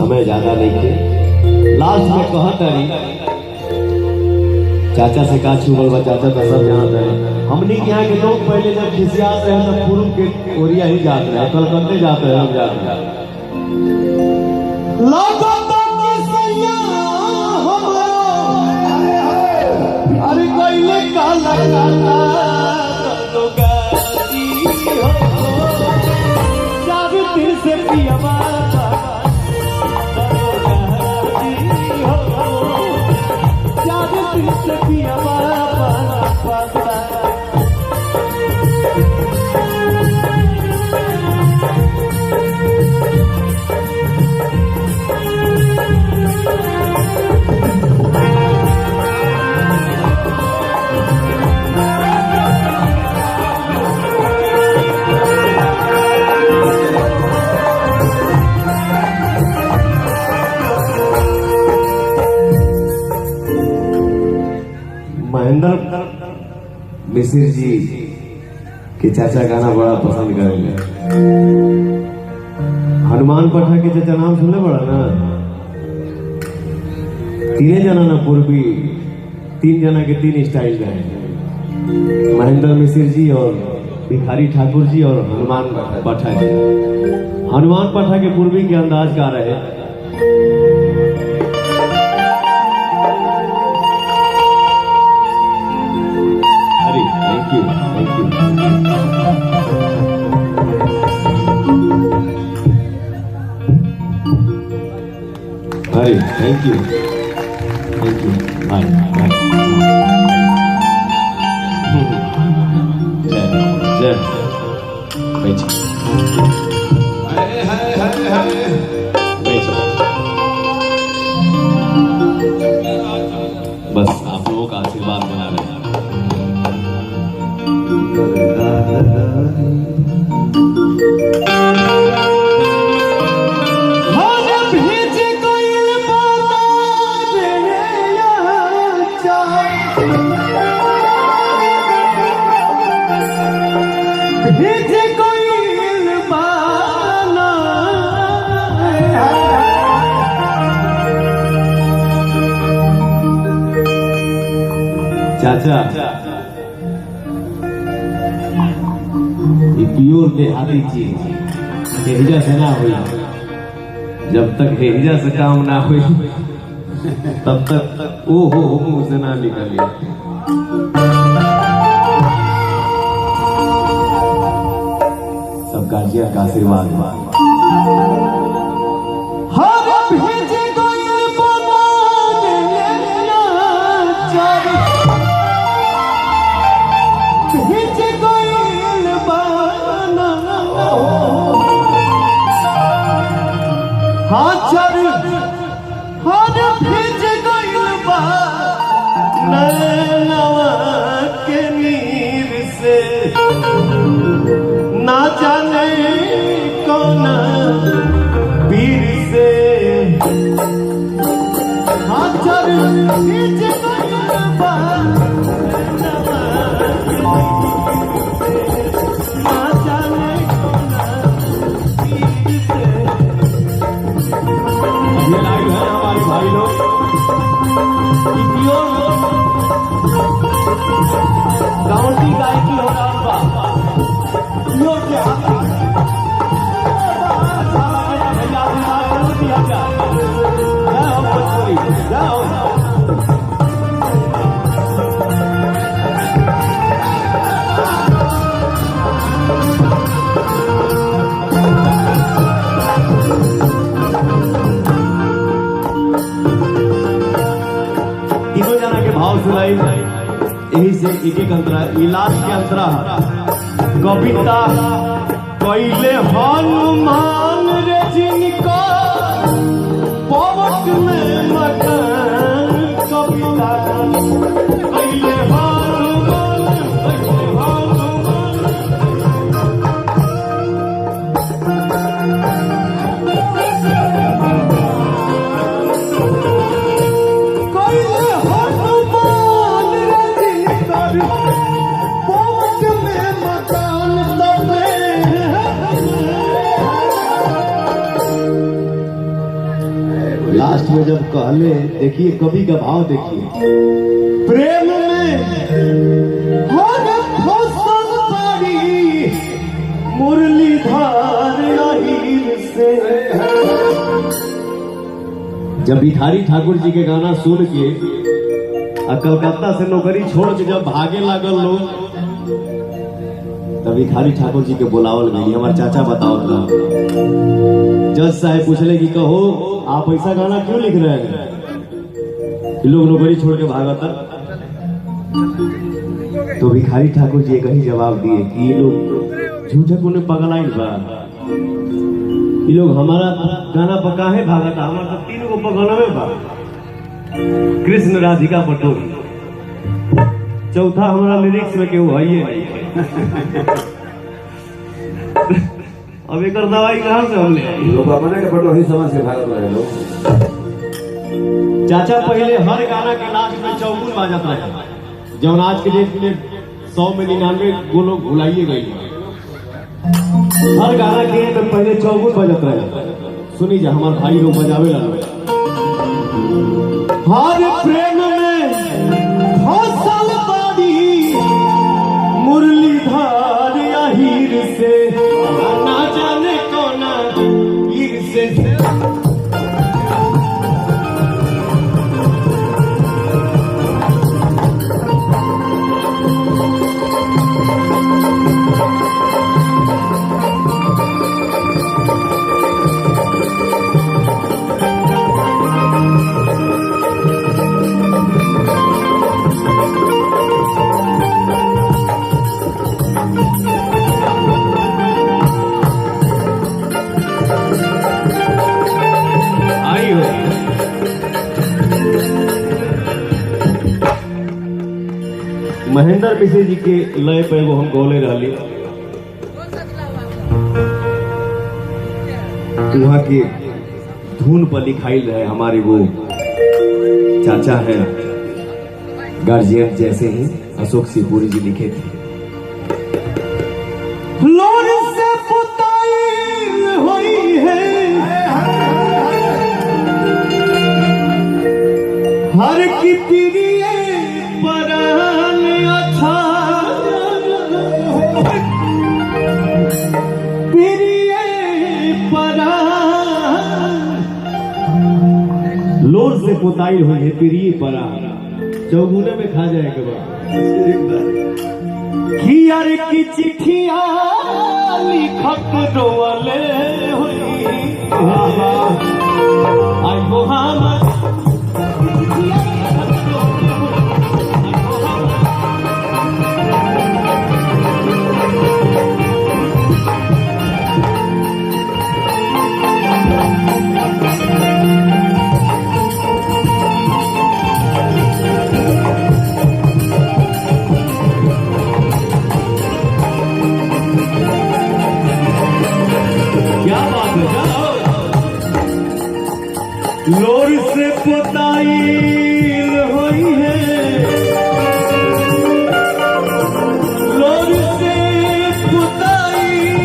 समय ज्यादा नहीं के लास्ट में कहत रही चाचा से का छुबल बा चाचा तो सब जानत है। हमनी के यहाँ के लोग पहले जब खिसियात रहे तो पूर्व के ओरिया ही जाते रहे, कलकत्ते जाते रहे, हम जाते रहे। अरे कोई काला काला तो गाती हो चार दिन से पिया महेंद्र मिश्र जी के चाचा गाना बड़ा पसंद करेंगे। हनुमान पठा के चाचा नाम सुनने बड़ा ना, तीन जना ना पूर्वी, तीन जना के तीन स्टाइल गाए, महेंद्र मिश्र जी और भिखारी ठाकुर जी और हनुमान पठा जी। हनुमान पठा के पूर्वी के अंदाज का रहे। Hari, thank you. Thank you. Bye. Bye. Jai. Wait. Wait. बस आप लोगों का आशीर्वाद बना रहे। चाचा ये प्योर देहाती चीज हेजा से ना हुई, जब तक हेजा से काम ना हुई तब तक ओ हो मुंह से ना निकली। सब गाजिया का आशीर्वाद। के नीर से ना जाने कौन पीर से हाथर भीज गइल बा ना जाने कौन पीर से। ये लाइव है हमारे भाई लोग गाँवटी गायकी हो रहा प्योर के हाथ तीनों जना के भाव सुनाई, यही से एक एक अंतरा इलाज के अंतरा कविता कैले हनुमान रे जिनको पवट में मकान कविता कैले लास्ट में जब कहले, देखिए कवि का भाव देखिए, प्रेम में हर फसल बाड़ी मुरलीधर अहीर से। जब भिखारी ठाकुर जी के गाना सुन के कलकत्ता से नौकरी छोड़ के जब भागे लागल लोग, तब भिखारी ठाकुर जी के बुलावल गई। हमारे चाचा बताओ था, जज साहब पूछले कि कहो आप ऐसा गाना क्यों लिख रहे हैं, लोग नौकरी छोड़ के भागा था। तो भिखारी ठाकुर जी एक ही जवाब दिए कि ये लोग झूठे को पगलाइन बा, ये लोग हमारा गाना पर काहे भागा था, हमारा तो 3 को पगलवे बा, कृष्ण राधिका पटोरी। चौथा हमारा लिरिक्स में केहू है अब एक दवाई कहाँ से हम ले लोग अपने के पटो ही समझ के भागत रहे लोग। चाचा पहले हर गाना के लास्ट में चौगुन बाजत रहे, जब आज के डेट में 100 में 99 वो लोग भुलाइए गई। हर गाना के में पहले चौगुन बजत रहे। सुनी जा हमारे भाई लोग बजावे लगे, हर प्रेम में फसल बाड़ी मुरलीधर अहीर से, ना जाने कौन हीर से। महेंद्र मिश्र जी के लय पे वो हम गोले रही, वहाँ के धुन पर लिखाई रहे हमारे वो चाचा हैं गार्जियन जैसे ही अशोक सिंहपुरी जी लिखे थे। लोर से पुताई हुई है हर की प्रिय परान अच्छा, प्रिय परान। लोर से पुताई हुई है प्रिय परान, चौगुने में खा जाएगा कि यार की चिट्ठिया लिखत रोले हुई आई मोहम्मद। लोर से पुताइल हुई है, लोर से पुताइल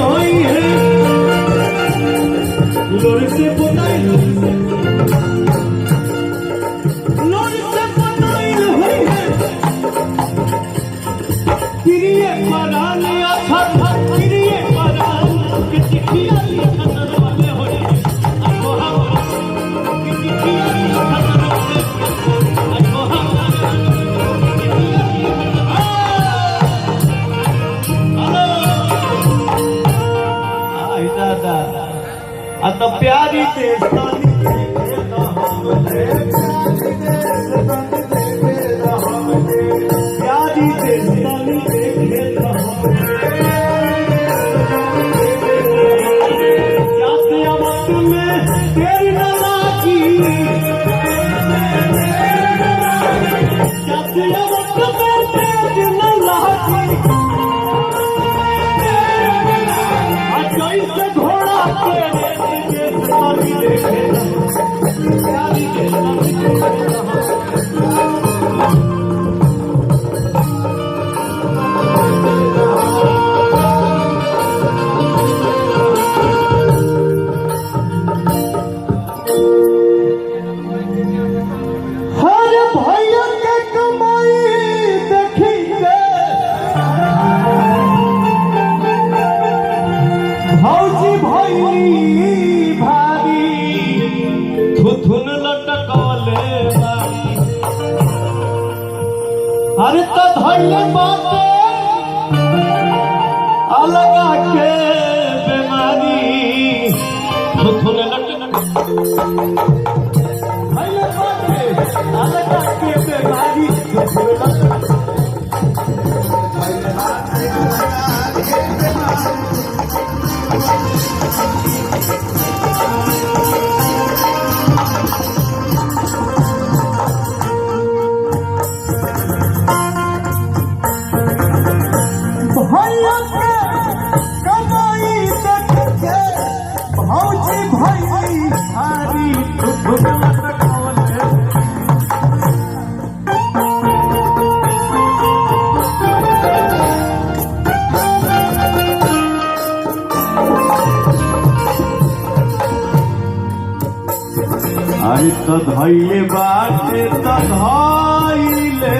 हुई है, लोर से पुताइल, लोर से पुताइल हुई है प्रिय परान अच्छा, प्रिय परान के चिट्ठिया लिखत रोले होए। आता प्यारी देशतानी प्यारी देशतानी जाते वक्त में तेरी न लागी, जाते वक्त में तेरी न लागी, जैसे घोड़ा तेरे भौजी भैली भारी थुथुन लटकले बारी अरे तो धैले बाटे अलगा के बीमारी थुथुन धैले बाटे अलगा के बीमारी थुथुन अरे तो धैले बाटे तो धैले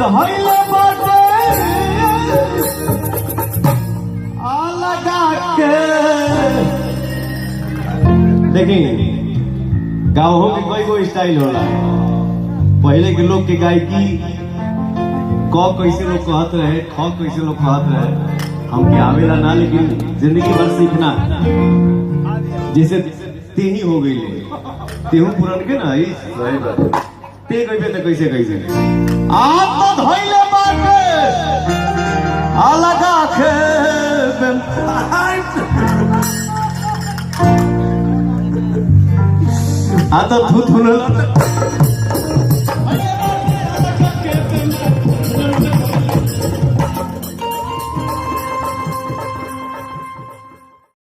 धैले बाटे अलगा के देखिए गाँवों में कोई कोई स्टाइल होला पहले के लोग के गायकी क कैसे लोग कहत रहे ख कैसे लोग कहत रहे हमके आवेला ना लेकिन जिंदगी भर सीखना जैसे ते ही हो गई तेहू पुरान के ना सही बात ते कहबे तो कैसे कैसे आप तो धइले बाटे अलगा के आ तो थुथुन